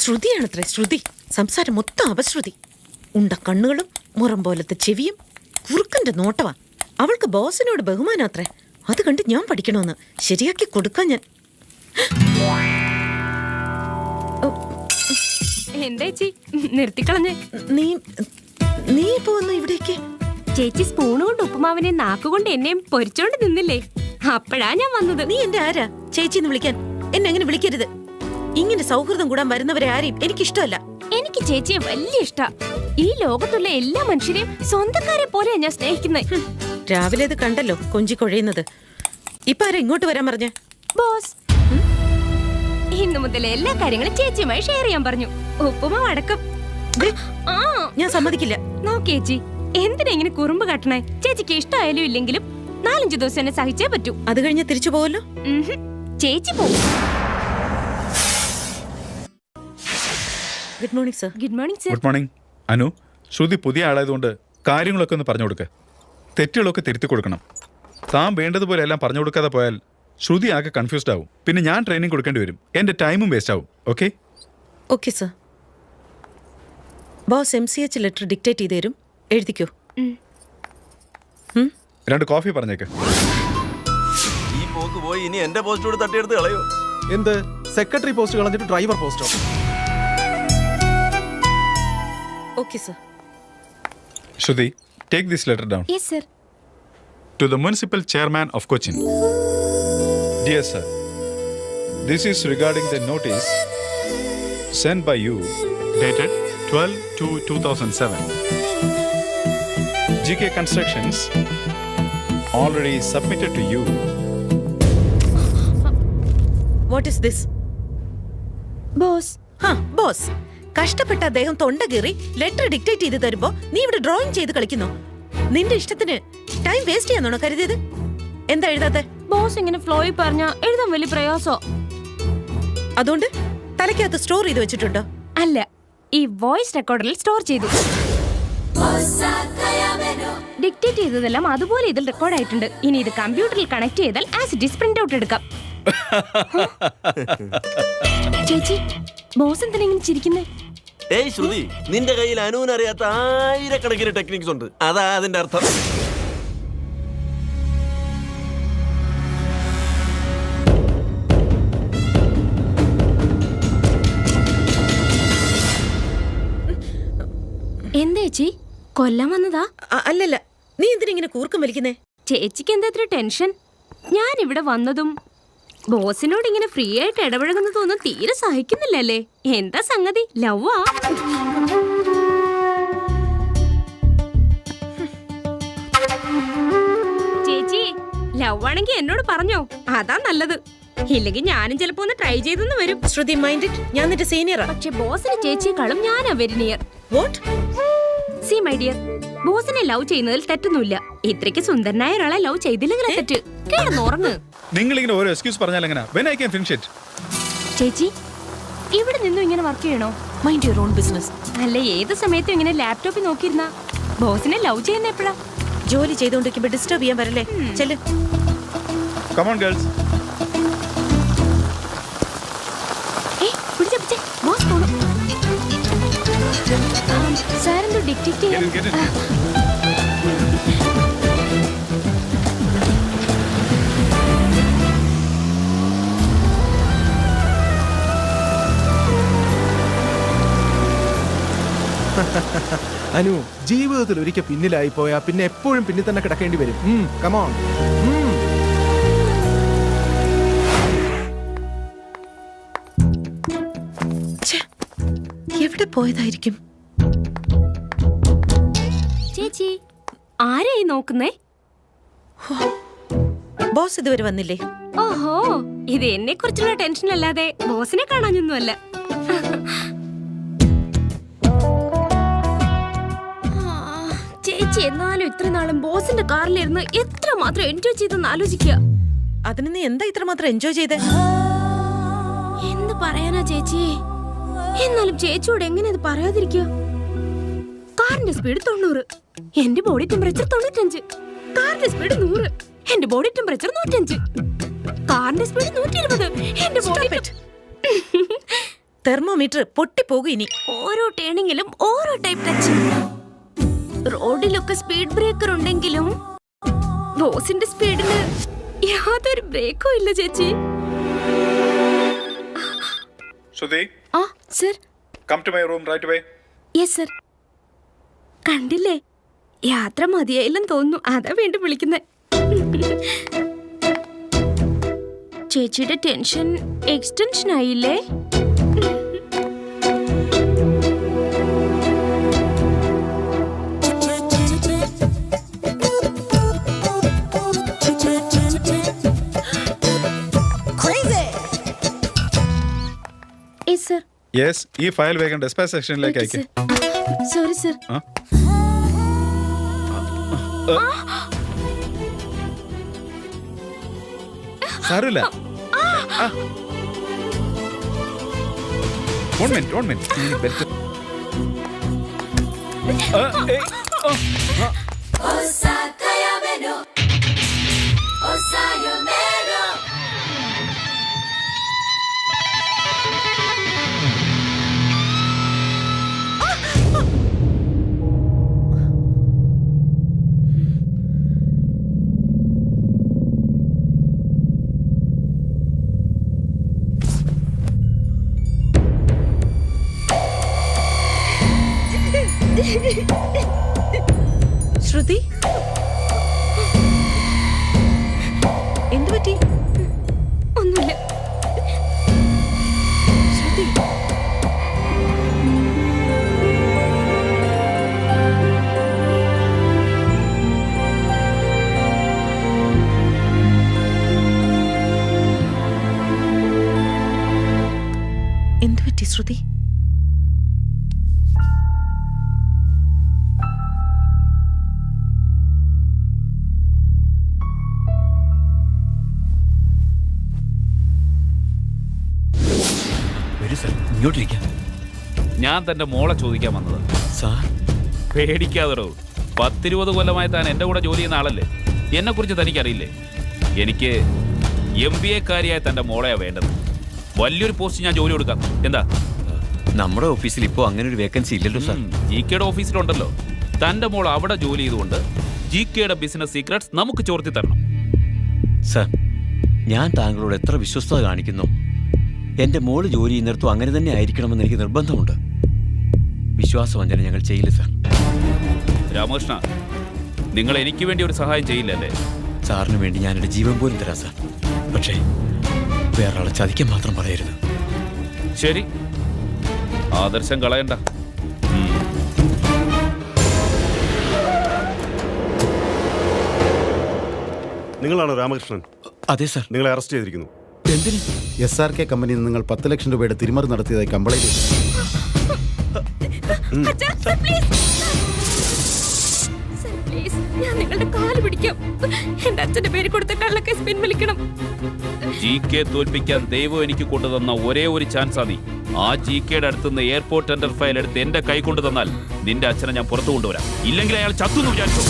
ശ്രുതിയാണത്രേ ശ്രുതി. സംസാരം മൊത്തം അപശ്രുതി. ഉണ്ട കണ്ണുകളും മുറം പോലത്തെ ചെവിയും കുറുക്കന്റെ നോട്ടവാ. അവൾക്ക് ബോസിനോട് ബഹുമാനം അത്രേ. അത് കണ്ട് ഞാൻ പഠിക്കണമെന്ന് ശരിയാക്കി കൊടുക്കാൻ ഞാൻ. എന്താ നിർത്തിക്കളഞ്ഞേ? നീ നീ ഇപ്പൊ വന്നു ഇവിടേക്ക്? ചേച്ചി സ്പൂണ് കൊണ്ട് ഉപ്പുമാവിനെ നാക്കുകൊണ്ട് എന്നെയും പൊരിച്ചോണ്ട് നിന്നില്ലേ, അപ്പഴാ ഞാൻ വന്നത്. നീ എന്റെ ആരാ ചേച്ചിന്ന് വിളിക്കാൻ? എന്നെ അങ്ങനെ വിളിക്കരുത്. ഇങ്ങനെ സൗഹൃദം കൂടാൻ വരുന്നവരെ ആരെയും എനിക്കിഷ്ടമല്ല. എനിക്ക് ചേച്ചിയെ വലിയ ഇഷ്ടാ. ഈ ലോകത്തുള്ള എല്ലാ മനുഷ്യരെയും സ്വന്തക്കാരെ പോലെയാ ഞാൻ സ്നേഹിക്കുന്നത്. രാവിലെ ഇത് കണ്ടല്ലോ കൊഞ്ചിക്കൊഴയുന്നത്. ഇപ്പൊ ആരാ ഇങ്ങോട്ട് വരാൻ പറഞ്ഞ? ബോസ് ഇന്നു മുതൽ എല്ലാ കാര്യങ്ങളും ചേച്ചിയുമായി ഷെയർ ചെയ്യാൻ പറഞ്ഞു, ഉപ്പുമാവ് അടക്കം. ഞാൻ സമ്മതിക്കില്ല. നോക്കേച്ചി, എന്തിനാ ഇങ്ങനെ കുറുമ്പ് കാട്ടണേ? ചേച്ചിക്ക് ഇഷ്ടമായാലും ഇല്ലെങ്കിലും 4-5 ദിവസം എന്നെ സഹിച്ചേ പറ്റൂ. അത് കഴിഞ്ഞ് തിരിച്ചു പോവല്ലോ. ചേച്ചി പോകും. Good morning sir. Good morning sir. Good morning. Anu, Shruti പുതിയ ആളായതുകൊണ്ട് കാര്യങ്ങളൊക്കെ ഒന്ന് പറഞ്ഞു കൊടുക്കുക. തെറ്റുകളൊക്കെ തിരുത്തി കൊടുക്കണം. താൻ വേണ്ടതുപോലെ എല്ലാം പറഞ്ഞു കൊടുക്കാതെ പോയാൽ ശ്രുതി ആകെ കൺഫ്യൂസ്ഡ് ആവും. പിന്നെ ഞാൻ ട്രെയിനിങ് കൊടുക്കേണ്ടി വരും. എൻ്റെ ടൈമും വേസ്റ്റ് ആവും. Okay? Okay sir. Boss MCH letter dictate ചെയ്ത് തരും, എഴുതിക്കോ. 2 കോഫി പറഞ്ഞേക്ക്. ഈ പോക്ക് പോയി ഇനി എന്റെ പോസ്റ്റ് കൂടെ തട്ടിയെടുത്ത് കളയോ? എന്ത് സെക്രട്ടറി പോസ്റ്റ് കളഞ്ഞിട്ട് ഡ്രൈവർ പോസ്റ്റോ? Okay sir. Shruti, take this letter down. Yes sir. To the municipal chairman of Cochin. Dear sir, this is regarding the notice sent by you dated 12/2/2007. GK Constructions already submitted to you. What is this? Boss. Boss, കഷ്ടപ്പെട്ട അദ്ദേഹം തൊണ്ട കീറി letter dictate ചെയ്ത് തരുമ്പോ നീ ഇവിടെ drawing ചെയ്ത് കളിക്കുന്നു. നിന്റെ ഇഷ്ടത്തിന് ടൈം വേസ്റ്റ് ചെയ്യാന്നാണോ കരുതിയത്? എന്താ എഴുതാത്തെ? ബോസ് ഇങ്ങനെ ഫ്ലോയിൽ പറഞ്ഞാ എഴുതാൻ വലിയ പ്രയാസോ? അതുകൊണ്ട് തലയ്ക്കകത്ത് സ്റ്റോർ ചെയ്ത് വെച്ചിട്ടുണ്ടോ? അല്ല, ഈ വോയിസ് റെക്കോർഡറിൽ സ്റ്റോർ ചെയ്തു. ഡിക്റ്റേറ്റ് ചെയ്തതെല്ലാം അതുപോലെ ഇതിൽ റെക്കോർഡ് ആയിട്ടുണ്ട്. ഇനി ഇത് കമ്പ്യൂട്ടറിൽ കണക്ട് ചെയ്താൽ as it is print out എടുക്കാം. ചേച്ചി, ബോസ് എന്തിനാ ഇങ്ങനെ ചിരിക്കുന്നേ? ഏയ് ശ്രുതി, നിന്റെ കയ്യിൽ അനുവിനറിയാത്ത 1000കണക്കിന് ടെക്നിക്സ് ഉണ്ട്. അതാ അതിന്റെ അർത്ഥം. എന്താ ചേച്ചി, കൊല്ലാൻ വന്നതാ? അല്ലല്ല, നീ എന്തിനിങ്ങനെ കൂർക്കം വലിക്കുന്നേ? ചേച്ചിക്ക് എന്താ ഇത്ര ടെൻഷൻ? ഞാൻ ഇവിടെ വന്നതും ബോസിനോട് ഇങ്ങനെ ഫ്രീ ആയിട്ട് ഇടപഴകുന്നതൊന്നും തീരെ സഹിക്കുന്നില്ലല്ലേ? എന്താ സംഗതി? ലവ്വാ? ചേച്ചി, ലവ്വാണെങ്കിൽ എന്നോട് പറഞ്ഞോ, അതാ നല്ലത്. ഇല്ലെങ്കിൽ ഞാനും ചിലപ്പോ ഒന്ന് ട്രൈ ചെയ്തെന്ന് വരും. ശ്രുതി മൈൻഡ് ഇറ്റ്, ഞാൻ നിന്റെ സീനിയറാ. പക്ഷെ ബോസിന് ചേച്ചിയെക്കാളും ഞാനാ very near. What? C my dear, ബോസിനെ ലവ് ചെയ്യുന്നതിൽ തെറ്റൊന്നുമില്ല. ഇത്രയ്ക്ക് സുന്ദരനായ ഒരാളെ ലവ് ചെയ്തില്ലെങ്കിൽ തെറ്റ്. കിടന്നുറങ്ങ്. നിങ്ങൾ ഇങ്ങനെ ഓരോ എക്സ്ക്യൂസ് പറഞ്ഞാൽ എങ്ങനെ? When I can finish it? ചേച്ചി, ഇവിടെ നിന്നും ഇങ്ങനെ വർക്ക് ചെയ്യണോ? Mind your own business. അല്ല, ഏത് സമയത്തും ഇങ്ങനെ ലാപ്ടോപ്പിൽ നോക്കിയിരുന്ന ബോസിനെ ലവ് ചെയ്യുന്ന എപ്പോഴാ? ജോലി ചെയ്തുകൊണ്ടിരിക്കുമ്പോ ഡിസ്റ്റർബ് ചെയ്യാൻ വരല്ലേ? ചെല്ല്. Come on girls. പിടിച്ചേ, ബോസ് പോണു. സാറെന്തോ ഡിക്റ്റേറ്റ് ചെയ്യാൻ. Get it. അനു, ജീവിതത്തിൽ ഒരിക്കൽ പിന്നിലായി പോയാ പിന്നെ എപ്പോഴും പിന്നിൽ തന്നെ കിടക്കേണ്ടി വരും. കമോൺ. എവിടെ പോയതായിരിക്കും? ചേച്ചി, ആരെയായി നോക്കുന്നേ? ബോസ് ഇതുവരെ വന്നില്ലേ? ഓഹോ, ഇത് എന്നെ കുറിച്ചുള്ള ടെൻഷൻ അല്ലാതെ ബോസിനെ കാണാനൊന്നുമല്ല. ചേച്ചി എന്നാലും ഇത്ര നാളും ബോസിന്റെ കാറിലിരുന്ന് എത്ര മാത്രം എൻജോയ് ചെയ്തെന്ന് ആലോചിക്കുക. അതിന് നീ എന്താ ഇത്രമാത്രം എൻജോയ് ചെയ്തേ? എന്ത് പറയാനാ ചേച്ചി? എന്നാലും ചേച്ചിയോട് എങ്ങനെ ഇത് പറയാതിരിക്കുക? കാറിന്റെ സ്പീഡ് 90, എന്റെ ബോഡി ടെമ്പറേച്ചർ 95. കാറിന്റെ സ്പീഡ് 100, എന്റെ ബോഡി ടെമ്പറേച്ചർ 105. കാറിന്റെ സ്പീഡ് 120, എന്റെ ബോഡി തെർമോമീറ്റർ പൊട്ടിപ്പോകും ഇനി. ഓരോ ടേണിങ്ങിലും ഓരോ ടൈപ്പ് ടച്ച്. റോഡിലൊക്കെ സ്പീഡ് ബ്രേക്കർ ഉണ്ടെങ്കിലും ബോസിന്റെ സ്പീഡിന് യാതൊരു ബ്രേക്കും ഇല്ല ചേച്ചി. ശ്രുതി, ആ sir. Come to my room right away. Yes sir. കണ്ടില്ലേ, യാത്ര മതിയായില്ലെന്ന് തോന്നുന്നു. അതാ വീണ്ടും വിളിക്കുന്നത്. ചേച്ചിയുടെ ടെൻഷൻ എക്സ്റ്റൻഷൻ ആയില്ലേ? Yes sir. യെസ്, ഈ ഫയൽ വേഗം ഡെസ്പാച്ച് സെക്ഷനിലേക്ക് അയക്ക്. Sorry sir. ആ? സാരമില്ല. One minute. ബെൽറ്റ്. ശ്രുതി, എന്തു പറ്റി? ഒന്നുമില്ല. ശ്രുതി, എന്തു പറ്റി ശ്രുതി? ഞാൻ തന്റെ മോളെ ചോദിക്കാൻ വന്നത്. സാർ, പേടിക്കാതെടോ. 10-20 കൊല്ലമായി താൻ എന്റെ കൂടെ ജോലി ചെയ്യുന്ന ആളല്ലേ. എന്നെ കുറിച്ച് തനിക്കറിയില്ലേ? എനിക്ക് MBA കാരിയായ തന്റെ മോളെയാ വേണ്ടത്. വലിയൊരു പോസ്റ്റ് ഞാൻ ജോലി കൊടുക്കാം. എന്താ? നമ്മുടെ ഓഫീസിൽ ഇപ്പോ അങ്ങനെ ഒരു വേക്കൻസി ഇല്ലല്ലോ സാർ. GKയുടെ ഓഫീസിലുണ്ടല്ലോ. തന്റെ മോൾ അവിടെ ജോലി ചെയ്തുകൊണ്ട് GKയുടെ ബിസിനസ് സീക്രട്സ് നമുക്ക് ചോർത്തി തരണം. സാർ, ഞാൻ താങ്കളോട് എത്ര വിശ്വസ്തത കാണിക്കുന്നു, എൻ്റെ മോള് ജോലി ചെയ്യുന്നിടത്തും അങ്ങനെ തന്നെ ആയിരിക്കണമെന്ന് എനിക്ക് നിർബന്ധമുണ്ട്. വിശ്വാസവഞ്ചന ഞങ്ങൾ ചെയ്യില്ല സാർ. രാമകൃഷ്ണ, നിങ്ങൾ എനിക്ക് വേണ്ടി ഒരു സഹായം ചെയ്യില്ലല്ലേ? സാറിന് വേണ്ടി ഞാൻ എൻ്റെ ജീവൻ പോലും തരാം സാർ. പക്ഷേ വേറൊരാളെ ചതിക്കാൻ മാത്രം പറയരുത്. ശരി, ആദർശം കളയണ്ട. നിങ്ങളാണോ രാമകൃഷ്ണൻ? അതെ സാർ. നിങ്ങളെ അറസ്റ്റ് ചെയ്തിരിക്കുന്നു. എന്തിന്? SRK കമ്പനിയിൽ നിന്ന് നിങ്ങൾ 10 ലക്ഷം രൂപയുടെ തിരിമറി നടത്തിയതായി കംപ്ലൈന്റ് ചെയ്തു. ഞാൻ നിങ്ങളുടെ കാല് പിടിക്കാം. എന്റെ അച്ഛന്റെ പേര് കൊടുത്ത കള്ളക്കേസ് പിൻവലിക്കണം. GK തോൽപ്പിക്കാൻ ദൈവം എനിക്ക് കൊണ്ടുതന്ന ഒരേ ഒരു ചാൻസാ നീ. ആ GKയുടെ അടുത്തുനിന്ന് എയർപോർട്ട് ടെൻഡർ ഫയൽ എടുത്ത് എന്റെ കൈ കൊണ്ടു തന്നാൽ നിന്റെ അച്ഛനെ ഞാൻ പുറത്തു കൊണ്ടുവരാം. ഇല്ലെങ്കിൽ അയാൾ ചത്തുന്ന് വിചാരിച്ചു.